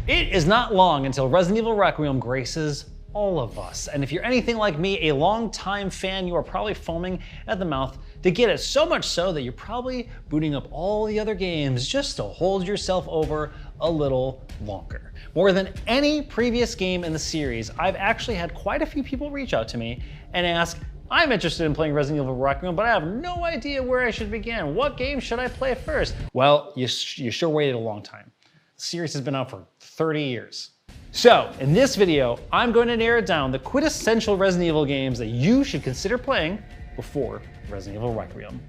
It is not long until Resident Evil Requiem graces all of us. And if you're anything like me, a long-time fan, you are probably foaming at the mouth to get it, so much so that you're probably booting up all the other games just to hold yourself over a little longer. More than any previous game in the series, I've actually had quite a few people reach out to me and ask, I'm interested in playing Resident Evil Requiem, but I have no idea where I should begin. What game should I play first? Well, you sure waited a long time. The series has been out for 30 years. So, in this video, I'm going to narrow down the quintessential Resident Evil games that you should consider playing before Resident Evil Requiem.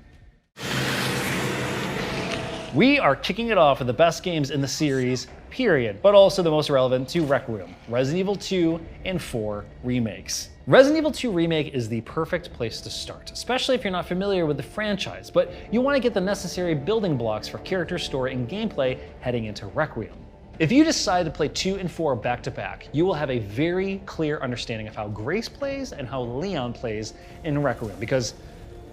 We are kicking it off with the best games in the series, period, but also the most relevant to Requiem, Resident Evil 2 and 4 remakes. Resident Evil 2 Remake is the perfect place to start, especially if you're not familiar with the franchise, but you want to get the necessary building blocks for character story and gameplay heading into Requiem. If you decide to play 2 and 4 back to back, you will have a very clear understanding of how Grace plays and how Leon plays in Requiem, because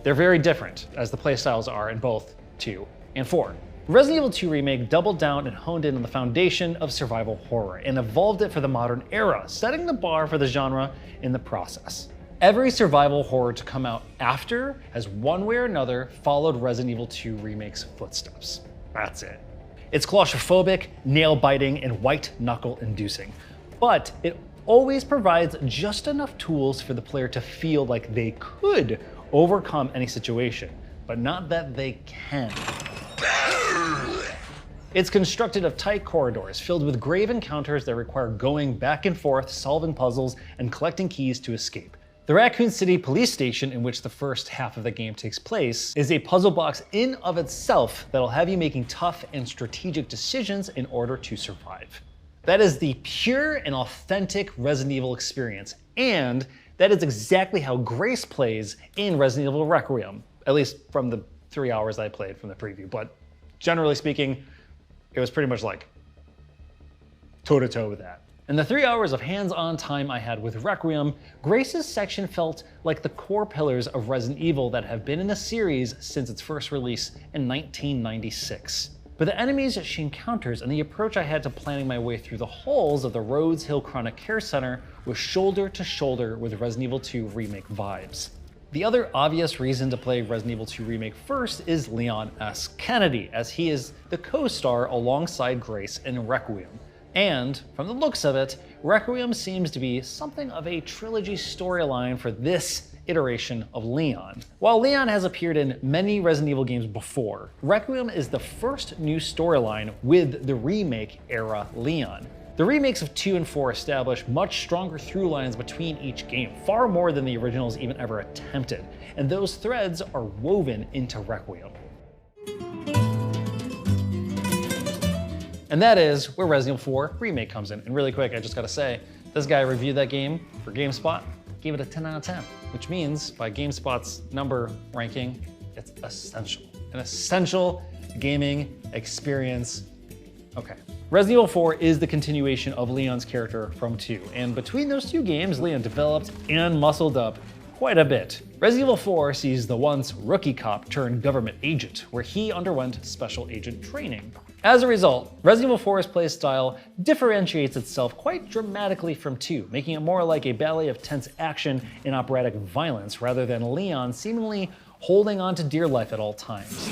they're very different as the playstyles are in both 2 and 4. Resident Evil 2 Remake doubled down and honed in on the foundation of survival horror and evolved it for the modern era, setting the bar for the genre in the process. Every survival horror to come out after has one way or another followed Resident Evil 2 Remake's footsteps. That's it. It's claustrophobic, nail-biting, and white-knuckle inducing, but it always provides just enough tools for the player to feel like they could overcome any situation, but not that they can. It's constructed of tight corridors filled with grave encounters that require going back and forth, solving puzzles, and collecting keys to escape. The Raccoon City police station, in which the first half of the game takes place, is a puzzle box in of itself that'll have you making tough and strategic decisions in order to survive. That is the pure and authentic Resident Evil experience, and that is exactly how Grace plays in Resident Evil Requiem, at least from the 3 hours I played from the preview, but generally speaking, it was pretty much like toe-to-toe with that. In the 3 hours of hands-on time I had with Requiem, Grace's section felt like the core pillars of Resident Evil that have been in the series since its first release in 1996. But the enemies she encounters and the approach I had to planning my way through the halls of the Rhodes Hill Chronic Care Center was shoulder to shoulder with Resident Evil 2 Remake vibes. The other obvious reason to play Resident Evil 2 Remake first is Leon S. Kennedy, as he is the co-star alongside Grace in Requiem. And, from the looks of it, Requiem seems to be something of a trilogy storyline for this iteration of Leon. While Leon has appeared in many Resident Evil games before, Requiem is the first new storyline with the remake era Leon. The remakes of 2 and 4 establish much stronger through lines between each game, far more than the originals even ever attempted, and those threads are woven into Requiem. And that is where Resident Evil 4 Remake comes in. And really quick, I just gotta say, this guy reviewed that game for GameSpot, gave it a 10 out of 10, which means by GameSpot's number ranking, it's essential. An essential gaming experience. Okay. Resident Evil 4 is the continuation of Leon's character from 2, and between those two games, Leon developed and muscled up quite a bit. Resident Evil 4 sees the once rookie cop turned government agent, where he underwent special agent training. As a result, Resident Evil 4's playstyle differentiates itself quite dramatically from 2, making it more like a ballet of tense action and operatic violence rather than Leon seemingly holding on to dear life at all times.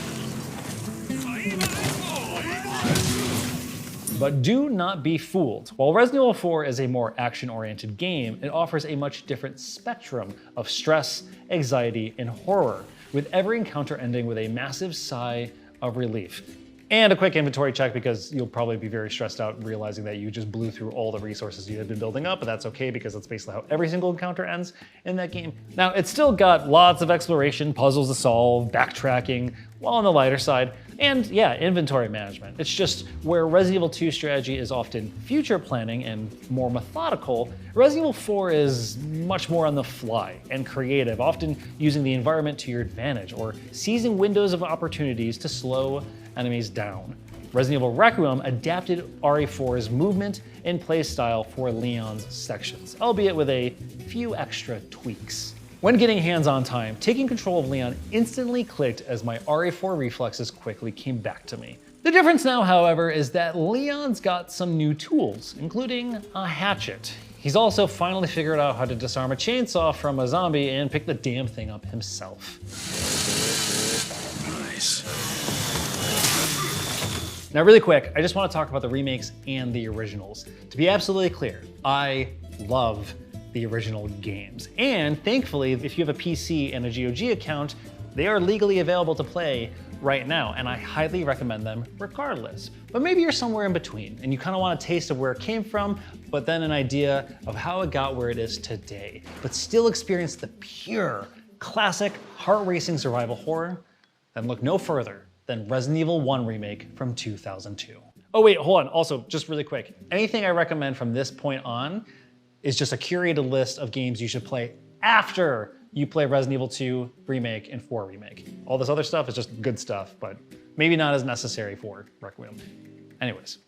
But do not be fooled. While Resident Evil 4 is a more action-oriented game, it offers a much different spectrum of stress, anxiety, and horror, with every encounter ending with a massive sigh of relief. And a quick inventory check, because you'll probably be very stressed out realizing that you just blew through all the resources you had been building up, but that's okay because that's basically how every single encounter ends in that game. Now, it's still got lots of exploration, puzzles to solve, backtracking, while on the lighter side, and yeah, inventory management. It's just where Resident Evil 2 strategy is often future planning and more methodical, Resident Evil 4 is much more on the fly and creative, often using the environment to your advantage or seizing windows of opportunities to slow enemies down. Resident Evil Requiem adapted RE4's movement and playstyle for Leon's sections, albeit with a few extra tweaks. When getting hands-on time, taking control of Leon instantly clicked as my RE4 reflexes quickly came back to me. The difference now, however, is that Leon's got some new tools, including a hatchet. He's also finally figured out how to disarm a chainsaw from a zombie and pick the damn thing up himself. Nice. Now really quick, I just want to talk about the remakes and the originals. To be absolutely clear, I love the original games. And thankfully, if you have a PC and a GOG account, they are legally available to play right now, and I highly recommend them regardless. But maybe you're somewhere in between and you kind of want a taste of where it came from, but then an idea of how it got where it is today, but still experience the pure, classic, heart-racing survival horror, then look no further than Resident Evil 1 Remake from 2002. Oh wait, hold on. Also, just really quick, anything I recommend from this point on is just a curated list of games you should play after you play Resident Evil 2 Remake and 4 Remake. All this other stuff is just good stuff, but maybe not as necessary for Requiem. Anyways.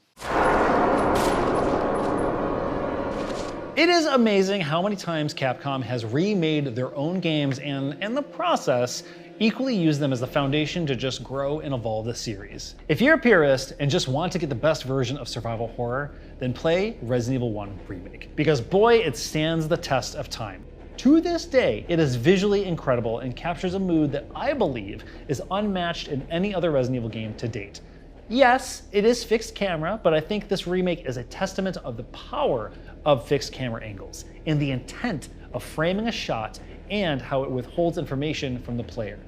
It is amazing how many times Capcom has remade their own games and, in the process, equally use them as the foundation to just grow and evolve the series. If you're a purist and just want to get the best version of survival horror, then play Resident Evil 1 Remake, because boy, it stands the test of time. To this day, it is visually incredible and captures a mood that I believe is unmatched in any other Resident Evil game to date. Yes, it is fixed camera, but I think this remake is a testament of the power of fixed camera angles and the intent of framing a shot and how it withholds information from the player.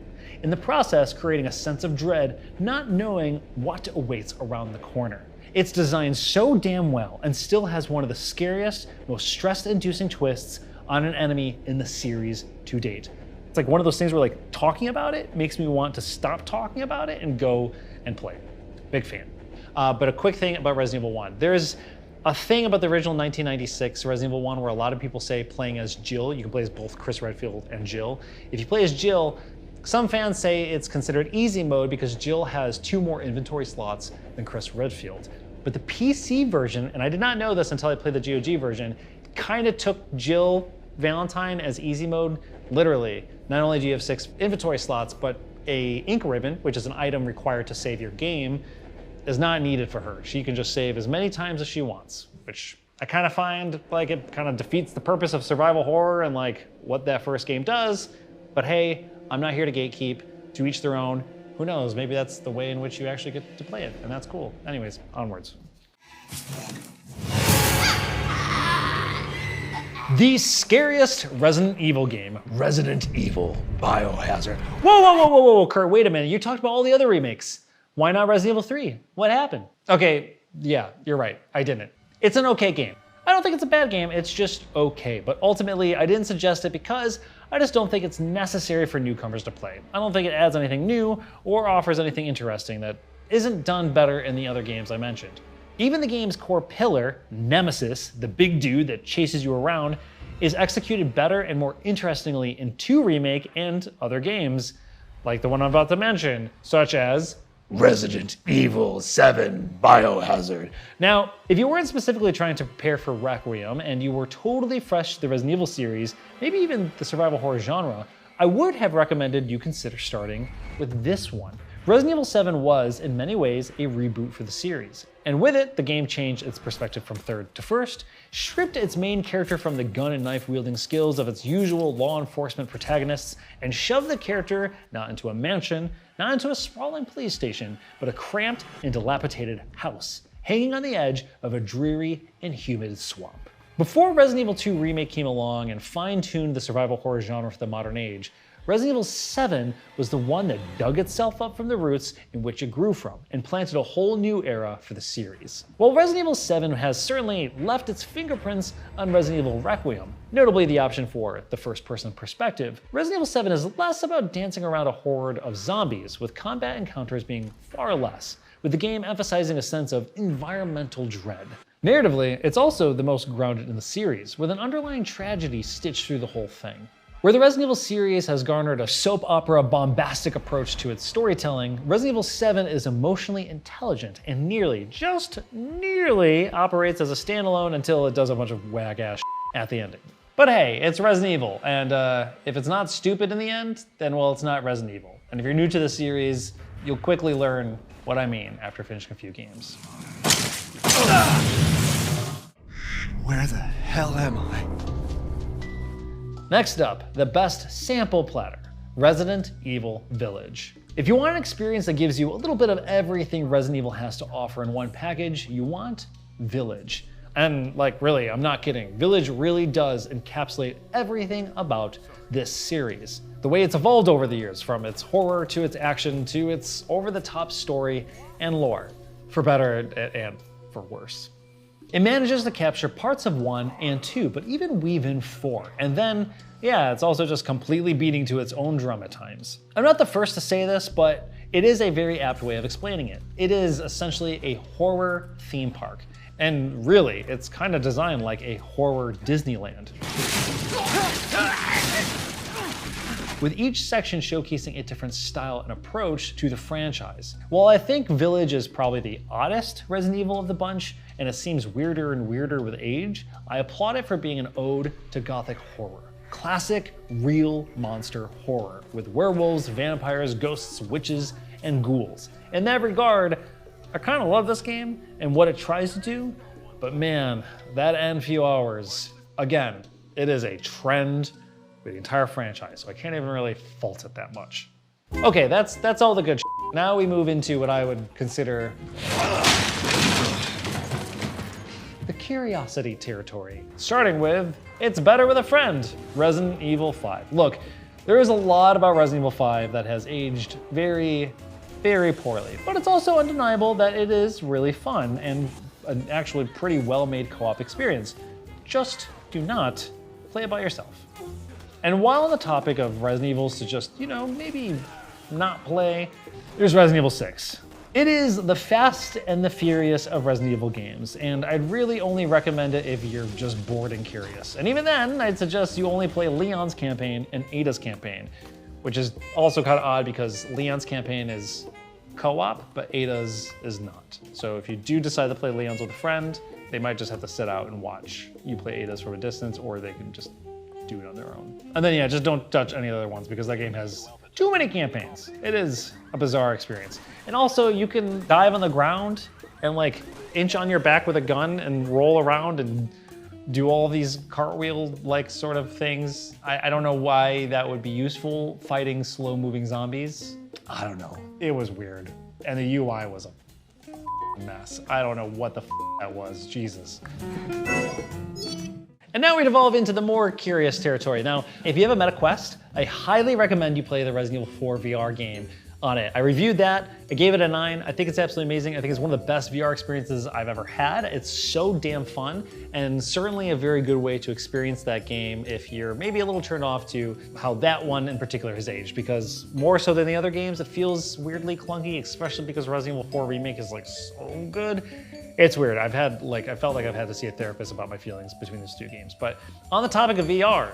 In the process, creating a sense of dread, not knowing what awaits around the corner. It's designed so damn well and still has one of the scariest, most stress-inducing twists on an enemy in the series to date. It's like one of those things where like talking about it makes me want to stop talking about it and go and play. Big fan. But a quick thing about Resident Evil 1. There's a thing about the original 1996 Resident Evil 1 where a lot of people say playing as Jill, you can play as both Chris Redfield and Jill. If you play as Jill, some fans say it's considered easy mode because Jill has 2 more inventory slots than Chris Redfield. But the PC version, and I did not know this until I played the GOG version, kind of took Jill Valentine as easy mode. Literally, not only do you have 6 inventory slots, but a ink ribbon, which is an item required to save your game, is not needed for her. She can just save as many times as she wants, which I kind of find like it kind of defeats the purpose of survival horror and like what that first game does. But hey, I'm not here to gatekeep, to each their own. Who knows, maybe that's the way in which you actually get to play it, and that's cool. Anyways, onwards. The scariest Resident Evil game, Resident Evil Biohazard. Whoa, Kurt, wait a minute. You talked about all the other remakes. Why not Resident Evil 3? What happened? Okay, yeah, you're right, I didn't. It's an okay game. I don't think it's a bad game, it's just okay. But ultimately, I didn't suggest it because I just don't think it's necessary for newcomers to play. I don't think it adds anything new or offers anything interesting that isn't done better in the other games I mentioned. Even the game's core pillar, Nemesis, the big dude that chases you around, is executed better and more interestingly in 2 Remake and other games, like the one I'm about to mention, such as Resident Evil 7 Biohazard. Now, if you weren't specifically trying to prepare for Requiem and you were totally fresh to the Resident Evil series, maybe even the survival horror genre, I would have recommended you consider starting with this one. Resident Evil 7 was, in many ways, a reboot for the series. And with it, the game changed its perspective from third to first, stripped its main character from the gun and knife wielding skills of its usual law enforcement protagonists, and shoved the character not into a mansion, not into a sprawling police station, but a cramped and dilapidated house, hanging on the edge of a dreary and humid swamp. Before Resident Evil 2 Remake came along and fine-tuned the survival horror genre for the modern age, Resident Evil 7 was the one that dug itself up from the roots in which it grew from and planted a whole new era for the series. While Resident Evil 7 has certainly left its fingerprints on Resident Evil Requiem, notably the option for the first-person perspective, Resident Evil 7 is less about dancing around a horde of zombies, with combat encounters being far less, with the game emphasizing a sense of environmental dread. Narratively, it's also the most grounded in the series, with an underlying tragedy stitched through the whole thing. Where the Resident Evil series has garnered a soap opera bombastic approach to its storytelling, Resident Evil 7 is emotionally intelligent and just nearly operates as a standalone until it does a bunch of whack-ass at the ending. But hey, it's Resident Evil, and if it's not stupid in the end, then well, it's not Resident Evil. And if you're new to the series, you'll quickly learn what I mean after finishing a few games. Where the hell am I? Next up, the best sample platter, Resident Evil Village. If you want an experience that gives you a little bit of everything Resident Evil has to offer in one package, you want Village. And like really, I'm not kidding, Village really does encapsulate everything about this series. The way it's evolved over the years, from its horror to its action to its over-the-top story and lore, for better and for worse. It manages to capture parts of 1 and 2, but even weave in 4. And then, yeah, it's also just completely beating to its own drum at times. I'm not the first to say this, but it is a very apt way of explaining it. It is essentially a horror theme park. And really, it's kind of designed like a horror Disneyland, with each section showcasing a different style and approach to the franchise. While I think Village is probably the oddest Resident Evil of the bunch, and it seems weirder and weirder with age, I applaud it for being an ode to gothic horror. Classic, real monster horror, with werewolves, vampires, ghosts, witches, and ghouls. In that regard, I kind of love this game and what it tries to do, but man, that end few hours, again, it is a trend with the entire franchise, so I can't even really fault it that much. Okay, that's all the good shit. Now we move into what I would consider the curiosity territory. Starting with, it's better with a friend, Resident Evil 5. Look, there is a lot about Resident Evil 5 that has aged very, very poorly, but it's also undeniable that it is really fun and an actually pretty well-made co-op experience. Just do not play it by yourself. And while on the topic of Resident Evils to just, maybe not play, there's Resident Evil 6. It is the Fast and the Furious of Resident Evil games, and I'd really only recommend it if you're just bored and curious. And even then, I'd suggest you only play Leon's campaign and Ada's campaign, which is also kind of odd because Leon's campaign is co-op, but Ada's is not. So if you do decide to play Leon's with a friend, they might just have to sit out and watch you play Ada's from a distance, or they can just do it on their own. And then yeah, just don't touch any other ones because that game has too many campaigns. It is a bizarre experience. And also you can dive on the ground and like inch on your back with a gun and roll around and do all these cartwheel-like sort of things. I don't know why that would be useful fighting slow-moving zombies. I don't know. It was weird. And the UI was a mess. I don't know what the that was, Jesus. And now we devolve into the more curious territory. Now, if you have a MetaQuest, I highly recommend you play the Resident Evil 4 VR game on it. I reviewed that, I gave it a 9. I think it's absolutely amazing. I think it's one of the best VR experiences I've ever had. It's so damn fun, and certainly a very good way to experience that game if you're maybe a little turned off to how that one in particular has aged, because more so than the other games, it feels weirdly clunky, especially because Resident Evil 4 Remake is like so good. It's weird. I felt like I've had to see a therapist about my feelings between these two games. But on the topic of VR,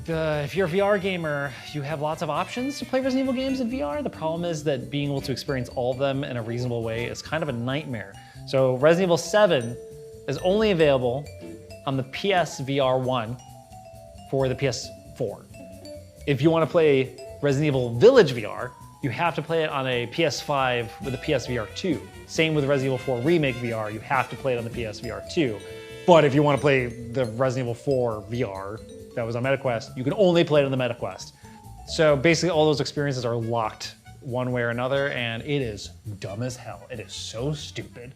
if you're a VR gamer, you have lots of options to play Resident Evil games in VR. The problem is that being able to experience all of them in a reasonable way is kind of a nightmare. So Resident Evil 7 is only available on the PSVR 1 for the PS4. If you want to play Resident Evil Village VR, you have to play it on a PS5 with a PSVR 2. Same with Resident Evil 4 Remake VR, you have to play it on the PSVR 2. But if you want to play the Resident Evil 4 VR that was on MetaQuest, you can only play it on the MetaQuest. So basically all those experiences are locked one way or another, and it is dumb as hell. It is so stupid.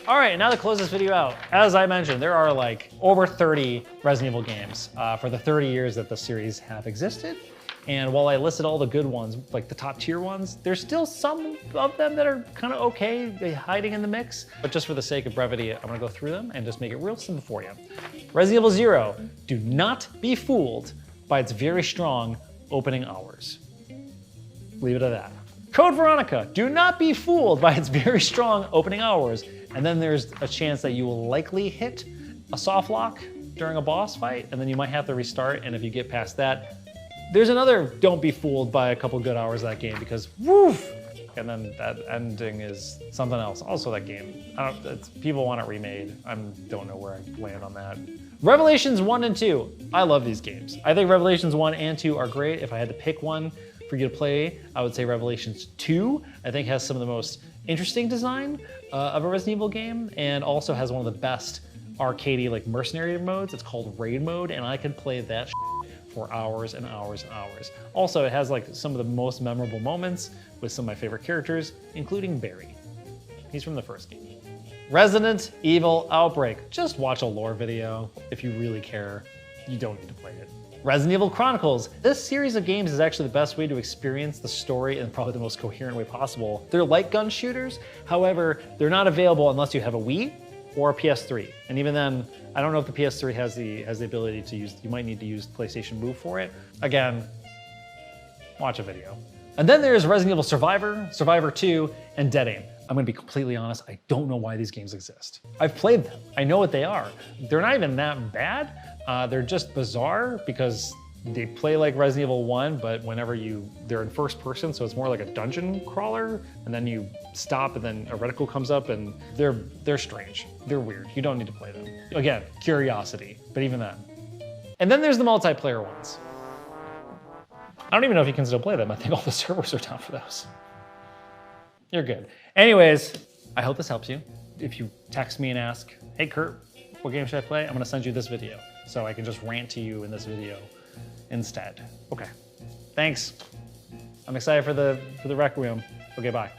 All right, now to close this video out, as I mentioned, there are like over 30 Resident Evil games for the 30 years that the series have existed. And while I listed all the good ones, like the top tier ones, there's still some of them that are kind of okay, hiding in the mix. But just for the sake of brevity, I'm gonna go through them and just make it real simple for you. Resident Evil 0, do not be fooled by its very strong opening hours. Leave it at that. Code Veronica, do not be fooled by its very strong opening hours. And then there's a chance that you will likely hit a soft lock during a boss fight, and then you might have to restart, and if you get past that, there's another don't be fooled by a couple good hours of that game because woof! And then that ending is something else. Also that game, people want it remade. I don't know where I land on that. Revelations 1 and 2, I love these games. I think Revelations 1 and 2 are great. If I had to pick one for you to play, I would say Revelations 2. I think has some of the most interesting design of a Resident Evil game, and also has one of the best arcadey like mercenary modes. It's called Raid Mode, and I could play that for hours and hours and hours. Also, it has like some of the most memorable moments with some of my favorite characters, including Barry. He's from the first game. Resident Evil Outbreak. Just watch a lore video if you really care. You don't need to play it. Resident Evil Chronicles. This series of games is actually the best way to experience the story in probably the most coherent way possible. They're light gun shooters, however, they're not available unless you have a Wii or a PS3. And even then, I don't know if the PS3 has the ability to use, you might need to use PlayStation Move for it. Again, watch a video. And then there's Resident Evil Survivor, Survivor 2, and Dead Aim. I'm gonna be completely honest, I don't know why these games exist. I've played them, I know what they are. They're not even that bad. They're just bizarre because they play like Resident Evil 1, but whenever they're in first person, so it's more like a dungeon crawler, and then you stop and then a reticle comes up and they're strange. They're weird, you don't need to play them. Again, curiosity, but even then. And then there's the multiplayer ones. I don't even know if you can still play them. I think all the servers are down for those. You're good. Anyways, I hope this helps you. If you text me and ask, hey Kurt, what game should I play? I'm gonna send you this video so I can just rant to you in this video instead. Okay, thanks. I'm excited for the Rec Room. Okay, bye.